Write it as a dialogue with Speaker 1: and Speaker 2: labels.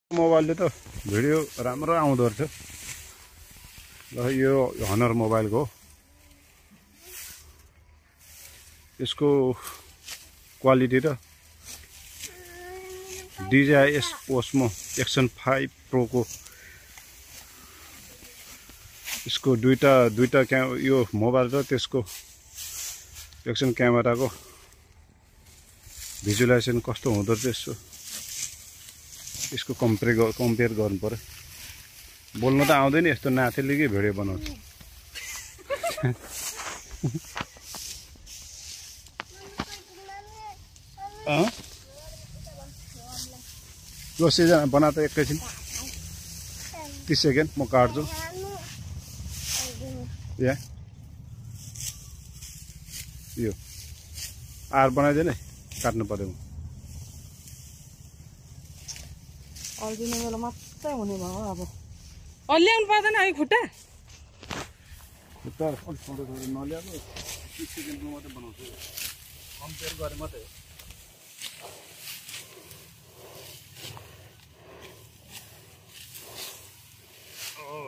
Speaker 1: मोबाइलले त भिडियो राम्रो आउँदो रहेछ ल यो हनर मोबाइलको यसको क्वालिटी र DJI Osmo Action 5 Pro को यसको दुईटा यो मोबाइल र त्यसको एक्सन क्यामेराको भिजुअलाइजेसन कस्तो हुँदो रहेछ यसको कम्पेयर गर्नु पर्यो बोल्न त आउँदैन यस्तो नाथेले के भिडियो बनाउँछ जना बना त एकैछिन 30 सेकेन्ड म काट्छु यो आर बनाइदिने काट्नु पर्यो
Speaker 2: अल्दिने बेला मात्रै हुने भयो अब अल्ल्याउनु पर्दैन है खुट्टा
Speaker 1: नल्याएको 30 सेकेन्डमा मात्रै बनाउँछु कम्पेयर गरे मात्रै हो